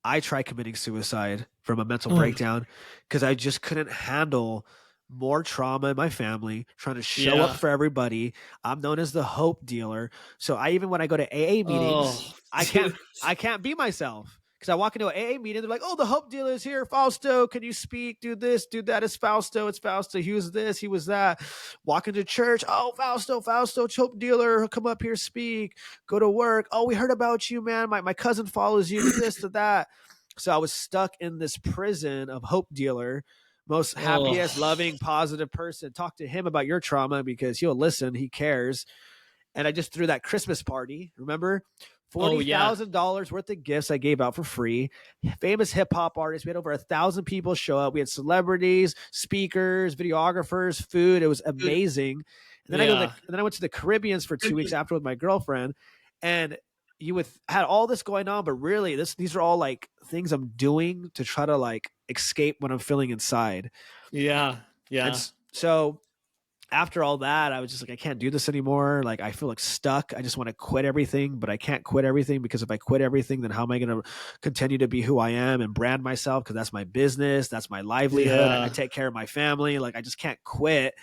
I try committing suicide from a mental Oh breakdown because I just couldn't handle more trauma in my family, trying to show up yeah. for everybody. I'm known as the hope dealer. So I even when I go to AA meetings, Oh, dude. I can't be myself. Because I walk into an AA meeting, they're like, "Oh, the hope dealer is here, Fausto. Can you speak? Do this, do that. It's Fausto. It's Fausto. He was this, he was that." Walk into church, "Oh, Fausto, hope dealer. Come up here, speak. Go to work. Oh, we heard about you, man. My cousin follows you. To this, to that." So I was stuck in this prison of hope dealer, most Oh. happiest, loving, positive person. Talk to him about your trauma because he'll listen. He cares. And I just threw that Christmas party. Remember? Oh yeah. $40,000 worth of gifts I gave out for free. Famous hip hop artists. We had over 1,000 people show up. We had celebrities, speakers, videographers, food. It was amazing. Yeah. And then I went to the Caribbeans for 2 weeks after with my girlfriend, and you with had all this going on, but really these are all like things I'm doing to try to like escape what I'm feeling inside. Yeah. And Yeah. so after all that, I was just like, I can't do this anymore. Like, I feel like stuck. I just want to quit everything, but I can't quit everything, because if I quit everything, then how am I going to continue to be who I am and brand myself? Because that's my business, that's my livelihood. I Yeah. take care of my family. Like, I just can't quit.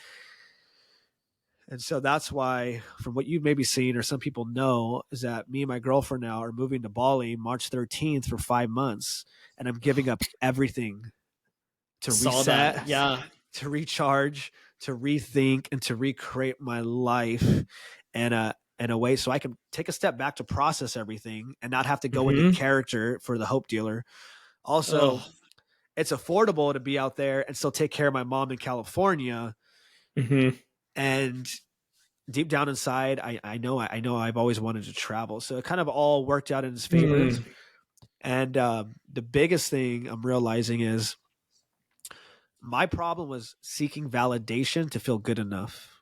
And so that's why, from what you've maybe seen or some people know, is that me and my girlfriend now are moving to Bali March 13th for 5 months. And I'm giving up everything to Saw that. reset, Yeah. to recharge, to rethink, and to recreate my life in a way so I can take a step back to process everything and not have to go into Mm-hmm. character for the hope dealer. Also, Oh. it's affordable to be out there and still take care of my mom in California. Mm-hmm. And deep down inside, I know I've always wanted to travel. So it kind of all worked out in his favor. Mm. And the biggest thing I'm realizing is my problem was seeking validation to feel good enough.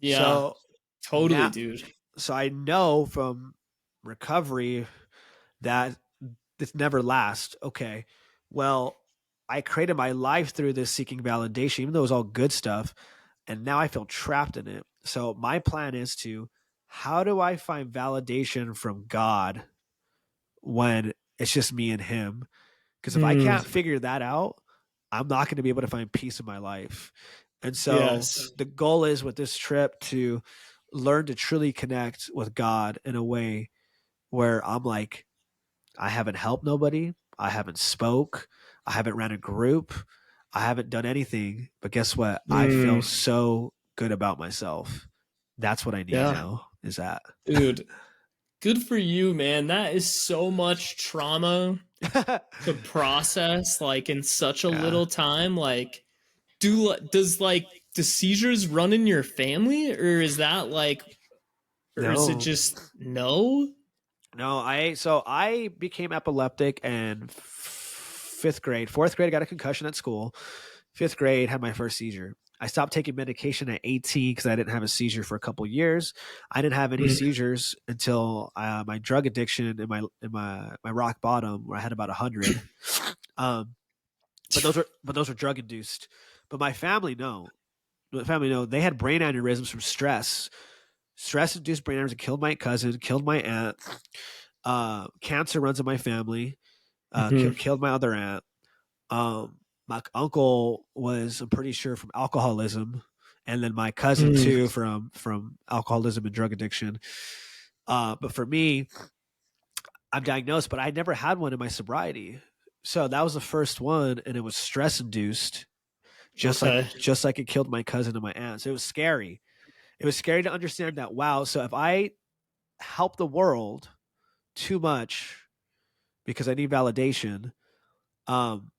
Yeah. So Totally, now, dude. so I know from recovery that this never lasts. Okay, well, I created my life through this seeking validation, even though it was all good stuff, and now I feel trapped in it. So my plan is to, how do I find validation from God when it's just me and Him? Because if I Mm. can't figure that out, I'm not going to be able to find peace in my life. And so Yes. the goal is with this trip to learn to truly connect with God in a way where I'm like, I haven't helped nobody, I haven't spoke, I haven't ran a group, I haven't done anything, but guess what? I feel Mm. so good about myself. That's what I need Yeah. now, is that. Dude, good for you, man. That is so much trauma to process, like in such a Yeah. little time. Like, does seizures run in your family, or is that like, or is it No. just no? No, I became epileptic in fifth grade. Fourth grade, I got a concussion at school. Fifth grade, had my first seizure. I stopped taking medication at 18 because I didn't have a seizure for a couple of years. I didn't have any Mm. seizures until my drug addiction in my rock bottom, where I had about 100. Um, but those were drug induced. But my family, no. My family, no. They had brain aneurysms from stress. Stress induced brain aneurysm killed my cousin, killed my aunt. Cancer runs in my family. Mhm. Killed my other aunt. My uncle was, I'm pretty sure, from alcoholism, and then my cousin Mm. too from alcoholism and drug addiction. But for me, I'm diagnosed, but I never had one in my sobriety. So that was the first one, and it was stress induced, Okay. just like it killed my cousin and my aunt. So it was scary. It was scary to understand that, wow. So if I help the world too much because I need validation, um,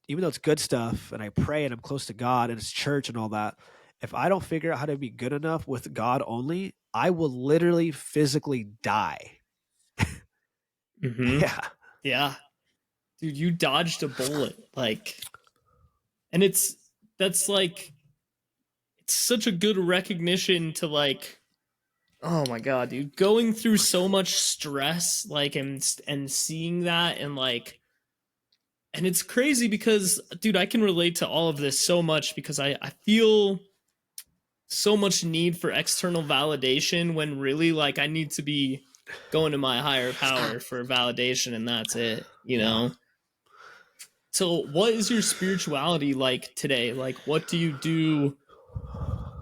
even though it's good stuff and I pray and I'm close to God and it's church and all that, if I don't figure out how to be good enough with God only, I will literally physically die. Mm-hmm. Yeah. Yeah. Dude, you dodged a bullet. Like, and that's like, it's such a good recognition to like, oh my God, dude, going through so much stress, like, and seeing that and like, and it's crazy because, dude, I can relate to all of this so much because I feel so much need for external validation when really like I need to be going to my higher power for validation and that's it, you Yeah. know? So what is your spirituality like today? Like what do you do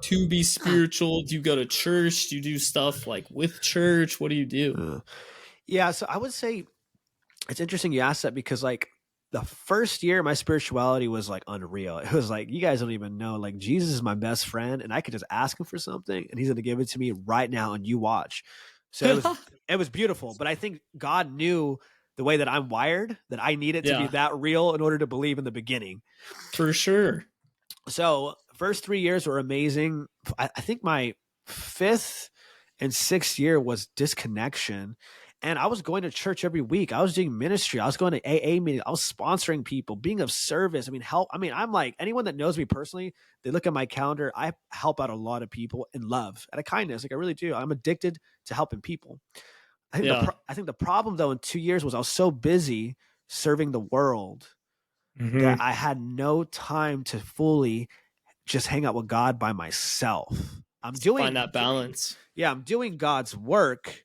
to be spiritual? Do you go to church? Do you do stuff like with church? What do you do? Uh, yeah. So I would say it's interesting you asked that, because like the first year my spirituality was like unreal. It was like, you guys don't even know, like Jesus is my best friend and I could just ask him for something and he's going to give it to me right now and you watch. So it was beautiful, but I think God knew the way that I'm wired, that I need it to be Yeah, that real in order to believe in the beginning. for sure. So first 3 years were amazing. I think my fifth and sixth year was disconnection. And I was going to church every week. I was doing ministry. I was going to AA meetings. I was sponsoring people, being of service. I mean, help. I mean, I'm like, anyone that knows me personally, they look at my calendar. I help out a lot of people in love, out of kindness. Like I really do. I'm addicted to helping people. Yeah. I think the problem though in 2 years was I was so busy serving the world that Hmm. I had no time to fully just hang out with God by myself. I'm Find doing that balance. yeah, I'm doing God's work,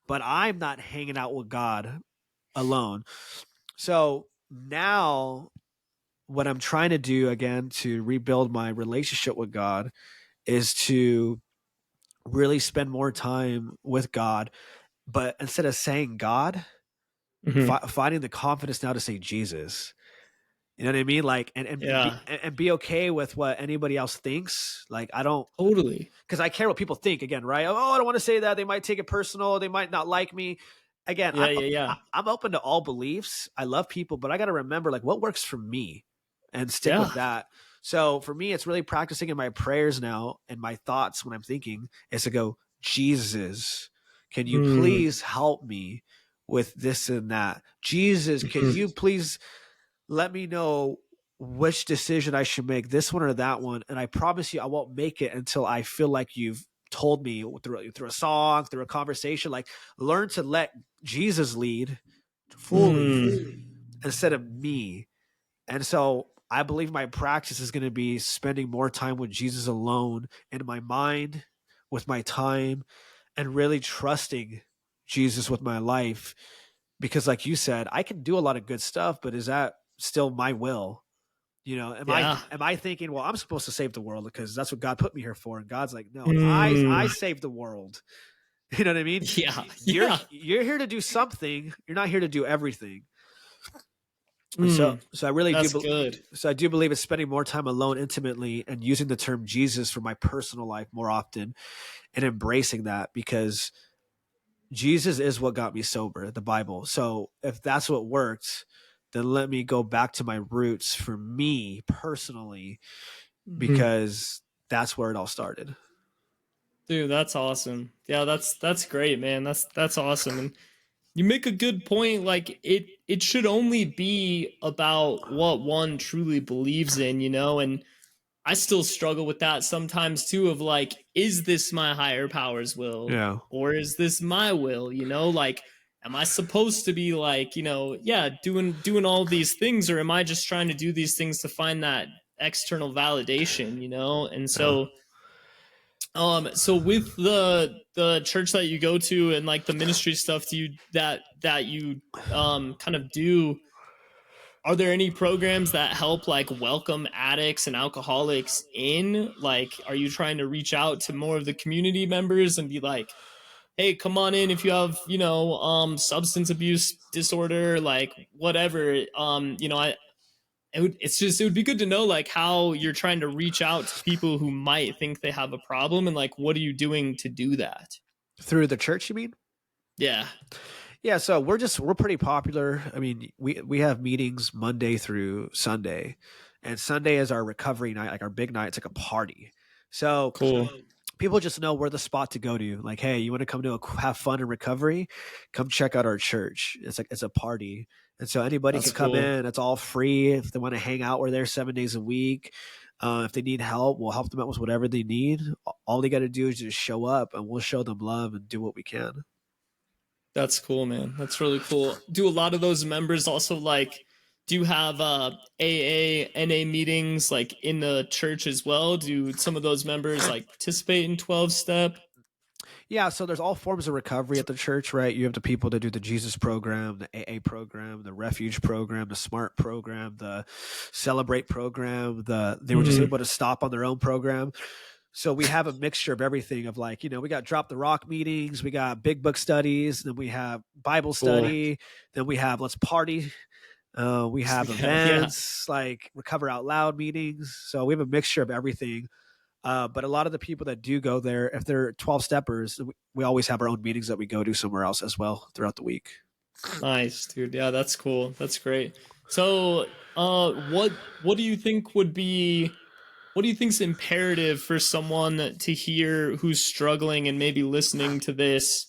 but I'm not hanging out with God alone. So now what I'm trying to do again to rebuild my relationship with God is to really spend more time with God, but instead of saying God, Hmm. finding the confidence now to say Jesus. You know what I mean? Like, Yeah, and be okay with what anybody else thinks. Like, I don't, totally. because I care what people think again, right? Oh, I don't want to say that. They might take it personal. They might not like me. Again, Yeah, yeah, yeah, I'm open to all beliefs. I love people, but I got to remember like what works for me and stick yeah. with that. So for me, it's really practicing in my prayers now and my thoughts when I'm thinking is to go, Jesus, can you Mm. please help me with this and that? Jesus, can Mhm. you please let me know which decision I should make, this one or that one. And I promise you, I won't make it until I feel like you've told me through a song, through a conversation. Like, learn to let Jesus lead fully Mm. instead of me. And so I believe my practice is going to be spending more time with Jesus alone in my mind, with my time, and really trusting Jesus with my life. Because, like you said, I can do a lot of good stuff, but is that still my will? You know, Yeah. am I thinking, well, I'm supposed to save the world because that's what God put me here for? And God's like, no, I Mm. save the world. You know what I mean? Yeah, yeah. You're here to do something. You're not here to do everything. So Mm. so I really do That's good. so I do believe it's spending more time alone intimately and using the term Jesus for my personal life more often and embracing that because Jesus is what got me sober, the Bible. So if that's what worked, then let me go back to my roots for me personally Mhm. because that's where it all started. Dude, that's awesome. Yeah, that's great, man. That's awesome. And you make a good point. Like it should only be about what one truly believes in, you know, and I still struggle with that sometimes too of like, is this my higher power's will? Yeah. Or is this my will? You know, like am I supposed to be like, yeah, doing all these things, or am I just trying to do these things to find that external validation, you know? And Yeah. so with the church that you go to and like the ministry stuff do you that you kind of do, are there any programs that help like welcome addicts and alcoholics in? Like, are you trying to reach out to more of the community members and be like, hey, come on in if you have, substance abuse disorder, like whatever. It would be good to know like how you're trying to reach out to people who might think they have a problem and like what are you doing to do that? Through the church, you mean? Yeah. Yeah, so we're pretty popular. I mean, we have meetings Monday through Sunday, and Sunday is our recovery night, like our big night. It's like a party. So Cool. people just know we're the spot to go to. Like, hey, you want to come to have fun and recovery? Come check out our church. It's like it's a party, and so anybody That's can come cool. in. It's all free. If they want to hang out, we're there 7 days a week. If they need help, we'll help them out with whatever they need. All they got to do is just show up, and we'll show them love and do what we can. That's cool, man. That's really cool. Do a lot of those members also like do you have AA, NA meetings like in the church as well? Do some of those members like participate in 12 step? Yeah, so there's all forms of recovery at the church, right? You have the people that do the Jesus program, the AA program, the Refuge program, the Smart program, the Celebrate program, they were just Mhm. able to stop on their own program. So we have a mixture of everything of like, we got drop the rock meetings, we got big book studies, then we have Bible Cool. study, then we have let's party. We have Yeah, yeah. events like recover out loud meetings. So we have a mixture of everything. But a lot of the people that do go there, if they're 12 steppers, we always have our own meetings that we go to somewhere else as well throughout the week. Nice, dude. Yeah, that's cool. That's great. So, what do you think would be what do you think's imperative for someone to hear who's struggling and maybe listening to this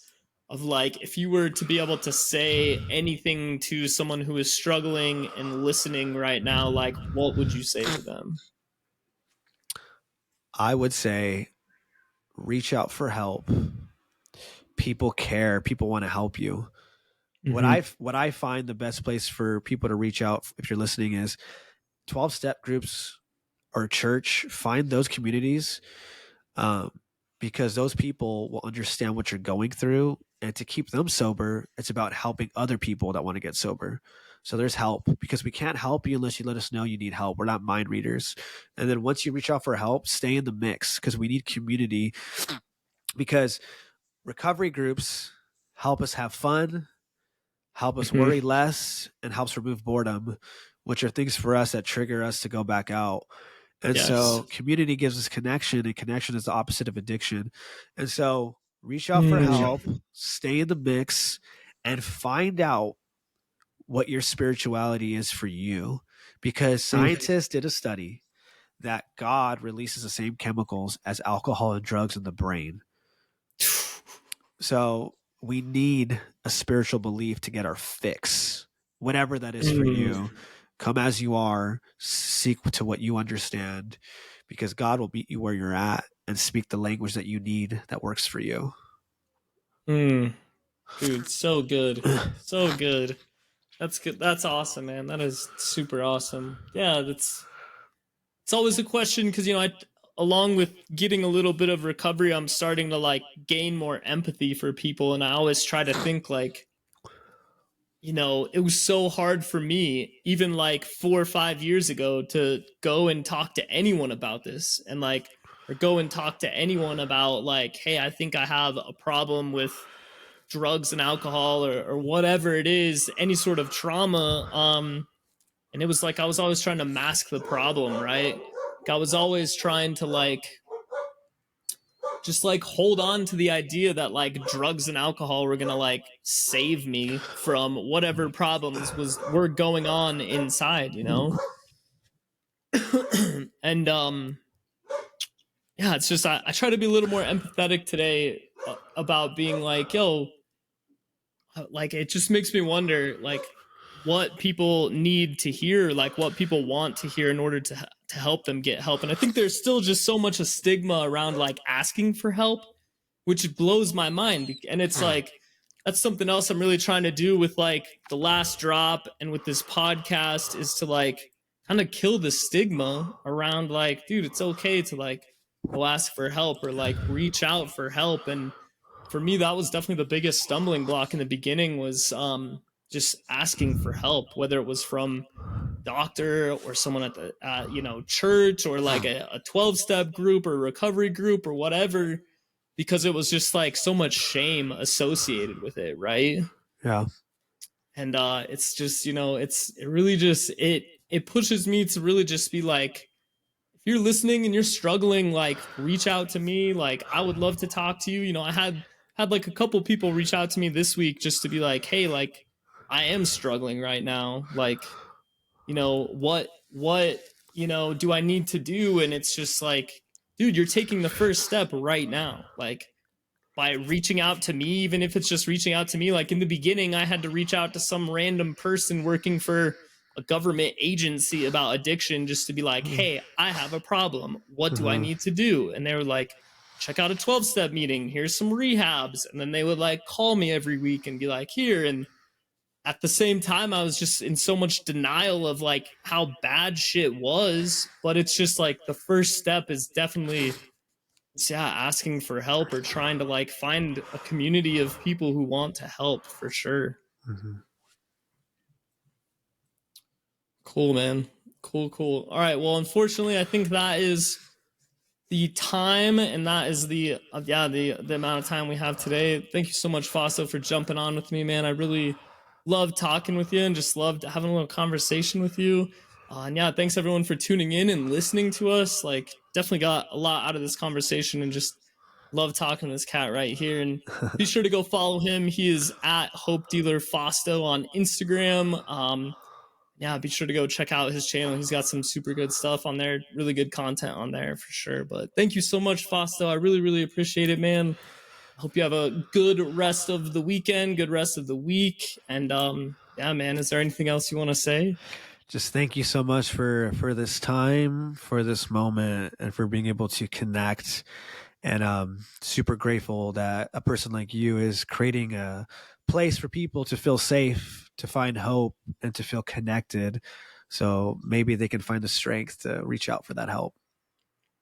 of like if you were to be able to say anything to someone who is struggling and listening right now, like what would you say to them? I would say reach out for help. People care. People want to help you. Mm-hmm. What I find the best place for people to reach out if you're listening is 12 step groups or church, find those communities, um, because those people will understand what you're going through. And to keep them sober, it's about helping other people that want to get sober. So there's help, because we can't help you unless you let us know you need help. We're not mind readers. And then once you reach out for help, stay in the mix, because we need community, because recovery groups help us have fun, help us Hmm. worry less, and helps remove boredom, which are things for us that trigger us to go back out. And Yes. so community gives us connection, and connection is the opposite of addiction. And so reach out for Mm. help, stay in the mix, and find out what your spirituality is for you. Because Mm. scientists did a study that God releases the same chemicals as alcohol and drugs in the brain. So we need a spiritual belief to get our fix, whatever that is for Mm. you. Come as you are, seek to what you understand, because God will meet you where you're at and speak the language that you need that works for you. Mm. Dude, so good. So good. That's good. That's awesome, man. That is super awesome. Yeah, that's it's always a question because I along with getting a little bit of recovery, I'm starting to like gain more empathy for people, and I always try to think like, it was so hard for me even like 4 or 5 years ago to go and talk to anyone about this, and like, or go and talk to anyone about like, hey, I think I have a problem with drugs and alcohol, or whatever it is, any sort of trauma. And it was like I was always trying to mask the problem, right? Like I was always trying to like just like hold on to the idea that like drugs and alcohol were gonna like save me from whatever problems were going on inside, and yeah, it's just I try to be a little more empathetic today, about being like, yo, like it just makes me wonder like what people need to hear, like what people want to hear in order to help them get help. And I think there's still just so much a stigma around like asking for help, which blows my mind. And it's like that's something else I'm really trying to do with like the last drop and with this podcast, is to like kind of kill the stigma around like, dude, it's okay to like go ask for help or like reach out for help. And for me, that was definitely the biggest stumbling block in the beginning, was just asking for help, whether it was from doctor or someone at the church, or like a 12-step group or recovery group or whatever, because it was just like so much shame associated with it, right? Yeah. And it's just, it really just it pushes me to really just be like, if you're listening and you're struggling, like reach out to me. Like I would love to talk to you. I had like a couple people reach out to me this week just to be like, hey, like I am struggling right now. Like, what do I need to do? And it's just like, dude, you're taking the first step right now. Like by reaching out to me, even if it's just reaching out to me. Like in the beginning, I had to reach out to some random person working for a government agency about addiction, just to be like, hey, I have a problem. What do I Uh-huh. need to do? And they were like, check out a 12-step meeting. Here's some rehabs. And then they would like call me every week and be like, here. And at the same time, I was just in so much denial of like how bad shit was. But it's just like the first step is definitely, yeah, asking for help or trying to like find a community of people who want to help, for sure. Mhm. Cool, man. Cool, cool. All right, well, unfortunately, I think that is the time, and that is the amount of time we have today. Thank you so much, Fausto, for jumping on with me, man. I really love talking with you and just loved having a little conversation with you. And yeah, thanks everyone for tuning in and listening to us. Like, definitely got a lot out of this conversation, and just love talking to this cat right here. And be sure to go follow him. He is at Hope Dealer Fausto on Instagram. Yeah, be sure to go check out his channel. He's got some super good stuff on there, really good content on there for sure. But thank you so much, Fausto. I really, really appreciate it, man. I hope you have a good rest of the weekend, good rest of the week. And yeah, man, is there anything else you want to say? Just thank you so much for this time, for this moment, and for being able to connect. And super grateful that a person like you is creating a place for people to feel safe, to find hope, and to feel connected. So maybe they can find the strength to reach out for that help.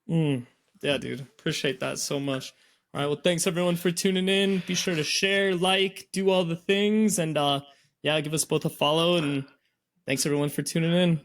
Mm. Yeah, dude. Appreciate that so much. All right. Well, thanks everyone for tuning in. Be sure to share, like, do all the things, and yeah, give us both a follow. And thanks everyone for tuning in.